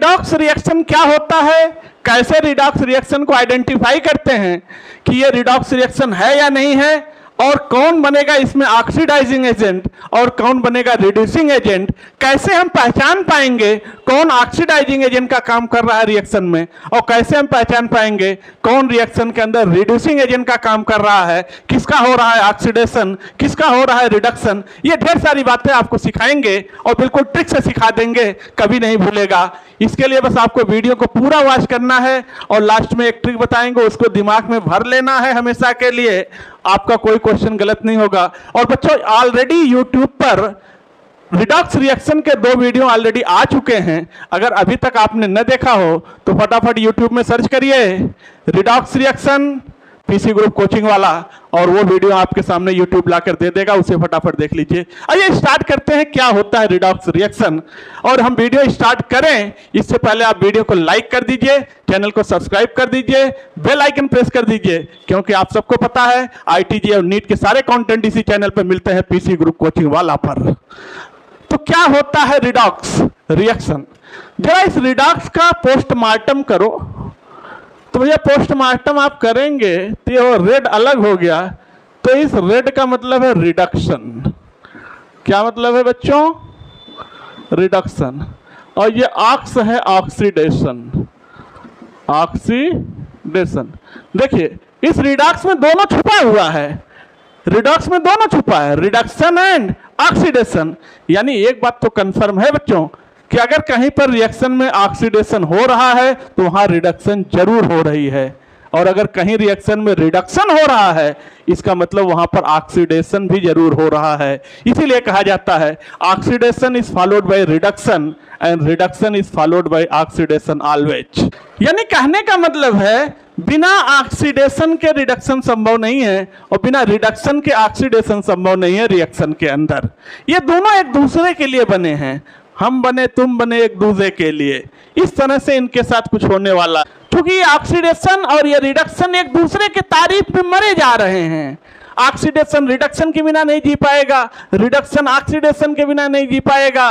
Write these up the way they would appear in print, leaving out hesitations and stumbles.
Redox reaction क्या होता है, कैसे रिडॉक्स रिएक्शन को आइडेंटिफाई करते हैं कि ये रिडॉक्स रिएक्शन है या नहीं है, और कौन बनेगा इसमें ऑक्सीडाइजिंग एजेंट और कौन बनेगा रिड्यूसिंग एजेंट, कैसे हम पहचान पाएंगे कौन ऑक्सीडाइजिंग एजेंट का काम कर रहा है रिएक्शन में, और कैसे हम पहचान पाएंगे कौन रिएक्शन के अंदर रिड्यूसिंग एजेंट का काम कर रहा है, किसका हो रहा है ऑक्सीडेशन, किसका हो रहा है रिडक्शन। ये ढेर सारी बातें आपको सिखाएंगे और बिल्कुल ट्रिक से सिखा देंगे, कभी नहीं भूलेगा। इसके लिए बस आपको वीडियो को पूरा वॉच करना है और लास्ट में एक ट्रिक बताएंगे, उसको दिमाग में भर लेना है हमेशा के लिए, आपका कोई क्वेश्चन गलत नहीं होगा। और बच्चों ऑलरेडी यूट्यूब पर रिडॉक्स रिएक्शन के 2 वीडियो ऑलरेडी आ चुके हैं, अगर अभी तक आपने न देखा हो तो फटाफट यूट्यूब में सर्च करिए redox reaction PC group coaching वाला, और वो वीडियो आपके सामने यूट्यूब लाकर दे देगा, उसे फटाफट देख लीजिए। आइए स्टार्ट करते हैं क्या होता है रिडॉक्स रिएक्शन। और हम वीडियो स्टार्ट करें इससे पहले आप वीडियो को लाइक कर दीजिए, चैनल को सब्सक्राइब कर दीजिए, बेल आइकन प्रेस कर दीजिए, क्योंकि आप सबको पता है आईटीजे और नीट के सारे कंटेंट इसी चैनल पर मिलते हैं पीसी ग्रुप कोचिंग वाला पर। तो क्या होता है रिडॉक्स रिएक्शन, जरा इस रिडॉक्स का पोस्टमार्टम करो। तो भैया पोस्टमार्टम आप करेंगे तो ये रेड अलग हो गया, तो इस रेड का मतलब है रिडक्शन। क्या मतलब है बच्चों? रिडक्शन। और ये ऑक्स है ऑक्सीडेशन, ऑक्सीडेशन। देखिए इस रिडॉक्स में दोनों छुपा हुआ है, रिडॉक्स में दोनों छुपा है, रिडक्शन एंड ऑक्सीडेशन। यानी एक बात तो कंफर्म है बच्चों कि अगर कहीं पर रिएक्शन में ऑक्सीडेशन हो रहा है तो वहां रिडक्शन जरूर हो रही है, और अगर कहीं रिएक्शन में रिडक्शन हो रहा है इसका मतलब वहां पर ऑक्सीडेशन भी जरूर हो रहा है। इसीलिए कहा जाता है oxidation is followed by reduction and reduction is followed by oxidation always. यानी कहने का मतलब है बिना ऑक्सीडेशन के रिडक्शन संभव नहीं है और बिना रिडक्शन के ऑक्सीडेशन संभव नहीं है रिएक्शन के अंदर। ये दोनों एक दूसरे के लिए बने हैं, हम बने तुम बने एक दूसरे के लिए, इस तरह से इनके साथ कुछ होने वाला। क्योंकि ये ऑक्सीडेशन और ये रिडक्शन एक दूसरे के तारीफ में मरे जा रहे हैं। ऑक्सीडेशन रिडक्शन के बिना नहीं जी पाएगा, रिडक्शन ऑक्सीडेशन के बिना नहीं जी पाएगा।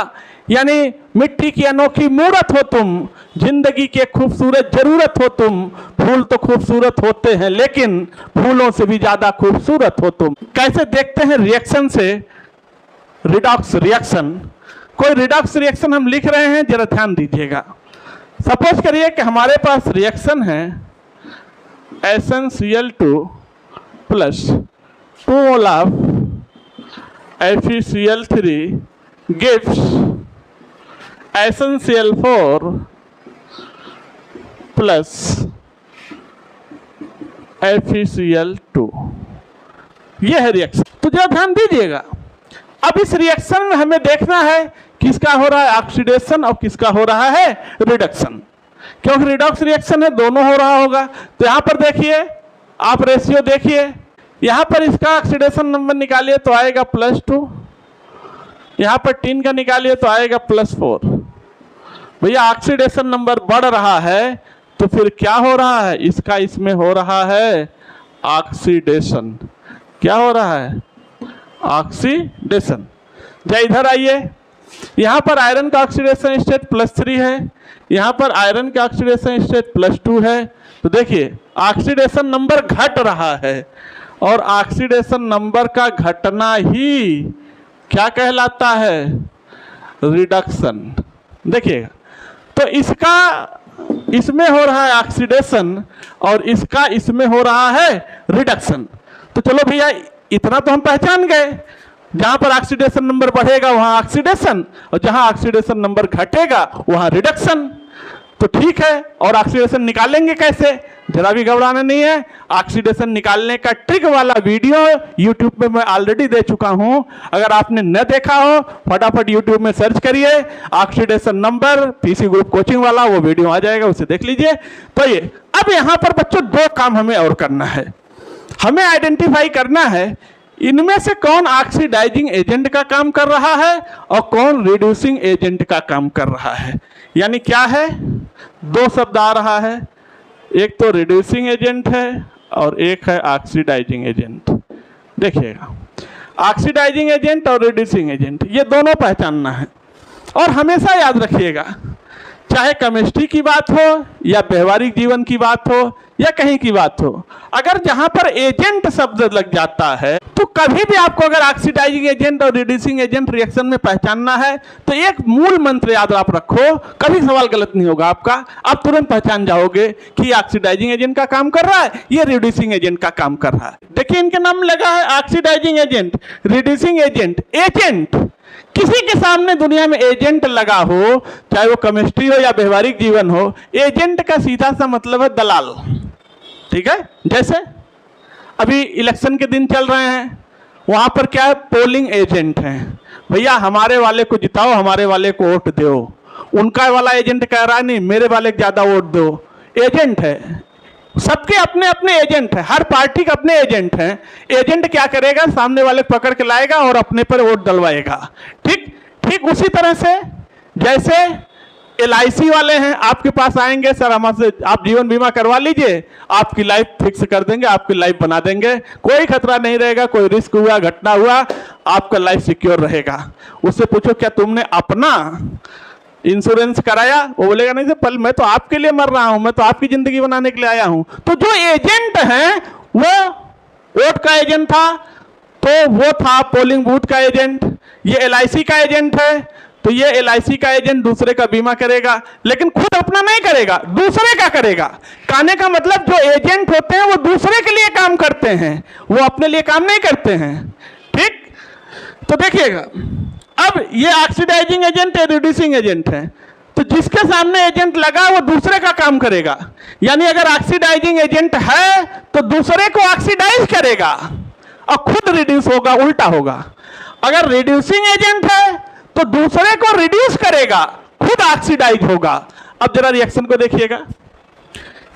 यानी मिट्टी की अनोखी मूरत हो तुम, जिंदगी के खूबसूरत जरूरत हो तुम, फूल तो खूबसूरत होते हैं लेकिन फूलों से भी ज्यादा खूबसूरत हो तुम। कैसे देखते हैं रिएक्शन से रिडॉक्स रिएक्शन। कोई रिडॉक्स रिएक्शन हम लिख रहे हैं, जरा ध्यान दीजिएगा। सपोज करिए कि हमारे पास रिएक्शन है SnCl2 plus 2 mole of FeCl3 gives SnCl4 plus FeCl2। यह है रिएक्शन। तो जरा ध्यान दीजिएगा। अब इस रिएक्शन में हमें देखना है किसका हो रहा है ऑक्सीडेशन और किसका हो रहा है रिडक्शन, क्योंकि रिडॉक्स रिएक्शन है दोनों हो रहा होगा। तो यहां पर देखिए आप रेशियो देखिए, यहां पर इसका ऑक्सीडेशन नंबर निकालिए तो आएगा +2, यहां पर 3 का निकालिए तो आएगा +4। भैया ऑक्सीडेशन नंबर बढ़ रहा है तो फिर क्या हो रहा है, इसका इसमें हो रहा है ऑक्सीडेशन। क्या हो रहा है? ऑक्सीडेशन। जय इधर आइए, यहां पर आयरन का ऑक्सीडेशन स्टेट +3 है, यहां पर आयरन का ऑक्सीडेशन स्टेट +2 है। तो देखिए ऑक्सीडेशन नंबर घट रहा है और ऑक्सीडेशन नंबर का घटना ही क्या कहलाता है? रिडक्शन। देखिएगा तो इसका इसमें हो रहा है ऑक्सीडेशन और इसका इसमें हो रहा है रिडक्शन। तो चलो भैया इतना तो हम पहचान गए, जहां पर ऑक्सीडेशन नंबर बढ़ेगा वहां ऑक्सीडेशन और जहां ऑक्सीडेशन नंबर घटेगा वहां रिडक्शन। तो ठीक है, और ऑक्सीडेशन निकालेंगे कैसे? जरा भी घबराना नहीं है, ऑक्सीडेशन निकालने का ट्रिक वाला वीडियो यूट्यूब पे मैं ऑलरेडी दे चुका हूं। अगर आपने न देखा हो फटाफट यूट्यूब में सर्च करिए oxidation number PC group coaching वाला, वो वीडियो आ जाएगा, उसे देख लीजिए। तो ये अब यहां पर बच्चों 2 काम हमें और करना है। हमें आइडेंटिफाई करना है इनमें से कौन ऑक्सीडाइजिंग एजेंट का काम कर रहा है और कौन रिड्यूसिंग एजेंट का काम कर रहा है। यानी क्या है, 2 शब्द आ रहा है, एक तो रिड्यूसिंग एजेंट है और एक है ऑक्सीडाइजिंग एजेंट। देखिएगा ऑक्सीडाइजिंग एजेंट और रिड्यूसिंग एजेंट ये दोनों पहचानना है। और हमेशा याद रखिएगा चाहे केमिस्ट्री की बात हो या व्यवहारिक जीवन की बात हो या कहीं की बात हो, अगर जहां पर एजेंट शब्द लग जाता है तो कभी भी आपको अगर ऑक्सीडाइजिंग एजेंट और रिड्यूसिंग एजेंट रिएक्शन में पहचानना है तो एक मूल मंत्र याद आप रखो, कभी सवाल गलत नहीं होगा आपका, आप तुरंत पहचान जाओगे कि ऑक्सीडाइजिंग एजेंट का काम कर रहा है, ये रिड्यूसिंग एजेंट का काम कर रहा है। देखिए इनके नाम लगा है oxidising agent, reducing agent. Agent किसी के सामने दुनिया में एजेंट लगा हो, चाहे वो केमिस्ट्री हो या व्यवहारिक जीवन हो, एजेंट का सीधा सा मतलब है दलाल। ठीक है, जैसे अभी इलेक्शन के दिन चल रहे हैं, वहां पर क्या है, पोलिंग एजेंट हैं, भैया हमारे वाले को जिताओ, हमारे वाले को वोट दो। उनका वाला एजेंट कह रहा है नहीं मेरे वाले को ज्यादा वोट दो। एजेंट है, सबके अपने अपने एजेंट है, हर पार्टी के अपने एजेंट हैं। एजेंट क्या करेगा, सामने वाले को पकड़ के लाएगा और अपने पर वोट डलवाएगा। ठीक उसी तरह से जैसे LIC वाले हैं, आपके पास आएंगे, सर हमसे आप जीवन बीमा करवा लीजिए, आपकी लाइफ फिक्स कर देंगे, आपकी लाइफ बना देंगे, कोई खतरा नहीं रहेगा, कोई रिस्क हुआ घटना हुआ आपका लाइफ सिक्योर रहेगा। उससे पूछो क्या तुमने अपना इंश्योरेंस कराया, वो बोलेगा नहीं सर पल मैं तो आपके लिए मर रहा हूं, मैं तो आपकी जिंदगी बनाने के लिए आया हूं। तो जो एजेंट है वो वोट का एजेंट था, तो वो था पोलिंग बूथ का एजेंट। ये LIC का एजेंट है, तो ये LIC का एजेंट दूसरे का बीमा करेगा, लेकिन खुद अपना नहीं करेगा, दूसरे का करेगा। कहने का मतलब जो एजेंट होते हैं वो दूसरे के लिए काम करते हैं, वो अपने लिए काम नहीं करते हैं। ठीक, तो देखिएगा अब ये ऑक्सीडाइजिंग एजेंट है, रिड्यूसिंग एजेंट है, तो जिसके सामने एजेंट लगा वो दूसरे का काम करेगा। यानी अगर ऑक्सीडाइजिंग एजेंट है तो दूसरे को ऑक्सीडाइज करेगा और खुद रिड्यूस होगा, उल्टा होगा। अगर रिड्यूसिंग एजेंट है तो दूसरे को रिड्यूस करेगा, खुद ऑक्सीडाइज होगा। अब जरा रिएक्शन को देखिएगा,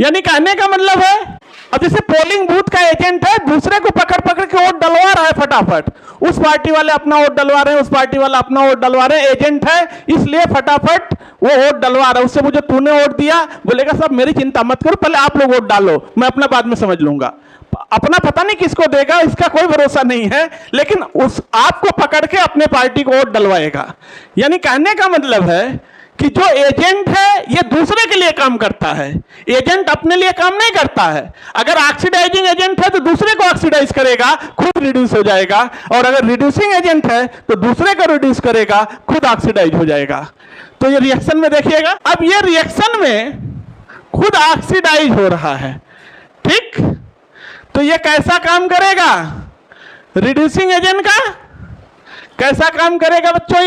यानी कहने का मतलब है अब जैसे पोलिंग बूथ का एजेंट है, दूसरे को पकड़ पकड़ के वोट डलवा रहा है फटाफट, उस पार्टी वाले अपना वोट डलवा रहे हैं, उस पार्टी वाला अपना वोट डलवा रहे हैं, एजेंट है इसलिए फटाफट वो वोट डलवा रहा है। उससे मुझे तूने वोट दिया, बोलेगा साहब मेरी चिंता मत करो, पहले आप लोग वोट डालो, मैं अपना बाद में समझ लूंगा। अपना पता नहीं किसको देगा, इसका कोई भरोसा नहीं है, लेकिन उस आपको पकड़ के अपने पार्टी को वोट डलवाएगा। यानी कहने का मतलब है कि जो एजेंट है ये दूसरे के लिए काम करता है, एजेंट अपने लिए काम नहीं करता है। अगर ऑक्सीडाइजिंग एजेंट है तो दूसरे को ऑक्सीडाइज करेगा, खुद रिड्यूस हो जाएगा, और अगर रिड्यूसिंग एजेंट है तो दूसरे को रिड्यूस करेगा, खुद ऑक्सीडाइज हो जाएगा। तो ये रिएक्शन में देखिएगा, अब ये रिएक्शन में खुद ऑक्सीडाइज हो रहा है। ठीक, तो ये कैसा काम करेगा, रिड्यूसिंग एजेंट का कैसा काम करेगा बच्चों,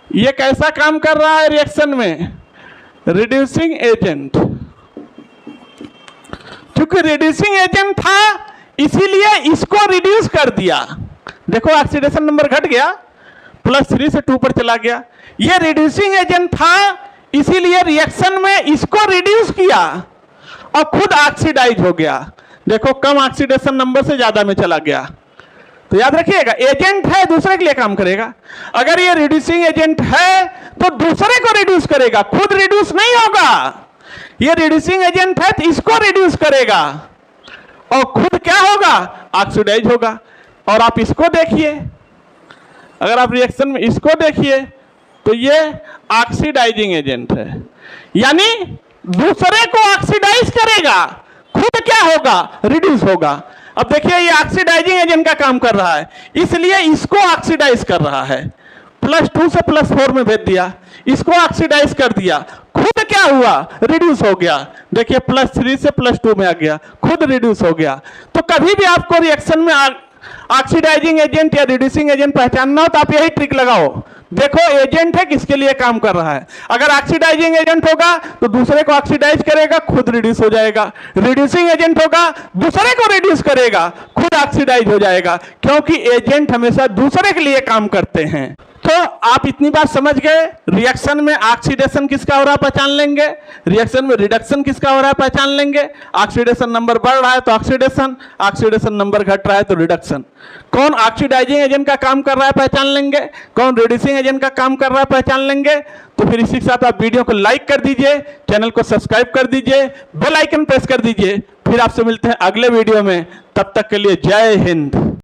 ये कैसा काम कर रहा है रिएक्शन में, रिड्यूसिंग एजेंट। क्योंकि रिड्यूसिंग एजेंट था इसीलिए इसको रिड्यूस कर दिया। देखो ऑक्सीडेशन नंबर घट गया, +3 से 2 पर चला गया। ये रिड्यूसिंग एजेंट था इसीलिए रिएक्शन में इसको रिड्यूस किया और खुद ऑक्सीडाइज हो गया। देखो कम ऑक्सीडेशन नंबर से ज्यादा में चला गया। तो याद रखिएगा एजेंट है दूसरे के लिए काम करेगा। अगर ये रिड्यूसिंग एजेंट है तो दूसरे को रिड्यूस करेगा, खुद रिड्यूस नहीं होगा। ये रिड्यूसिंग एजेंट है तो इसको रिड्यूस करेगा और खुद क्या होगा, ऑक्सीडाइज होगा। और आप इसको देखिए, अगर आप रिएक्शन में इसको देखिए तो ये ऑक्सीडाइजिंग एजेंट है, यानी दूसरे को ऑक्सीडाइज करेगा, खुद क्या होगा, रिड्यूस होगा। अब देखिए ये ऑक्सीडाइजिंग एजेंट का काम कर रहा है इसलिए इसको ऑक्सीडाइज कर रहा है, +2 से +4 में भेज दिया, इसको ऑक्सीडाइज कर दिया, खुद क्या हुआ, रिड्यूस हो गया। देखिए +3 से +2 में आ गया, खुद रिड्यूस हो गया। तो कभी भी आपको रिएक्शन में ऑक्सीडाइजिंग एजेंट या रिड्यूसिंग एजेंट पहचानना हो तो आप यही ट्रिक लगाओ, देखो एजेंट है किसके लिए काम कर रहा है। अगर ऑक्सीडाइजिंग एजेंट होगा तो दूसरे को ऑक्सीडाइज करेगा, खुद रिड्यूस हो जाएगा। रिड्यूसिंग एजेंट होगा दूसरे को रिड्यूस करेगा, खुद ऑक्सीडाइज हो जाएगा, क्योंकि एजेंट हमेशा दूसरे के लिए काम करते हैं। तो आप इतनी बात समझ गए, रिएक्शन में ऑक्सीडेशन किसका हो रहा है पहचान लेंगे, रिएक्शन में रिडक्शन किसका हो रहा है पहचान लेंगे। ऑक्सीडेशन नंबर बढ़ रहा है तो ऑक्सीडेशन, ऑक्सीडेशन नंबर घट रहा है तो रिडक्शन। कौन ऑक्सीडाइजिंग एजेंट का काम कर रहा है पहचान लेंगे, कौन रिड्यूसिंग एजेंट का काम कर रहा है पहचान लेंगे। तो फिर इसी के साथ आप वीडियो को लाइक कर दीजिए, चैनल को सब्सक्राइब कर दीजिए, बेल आइकन प्रेस कर दीजिए। फिर आपसे मिलते हैं अगले वीडियो में, तब तक के लिए जय हिंद।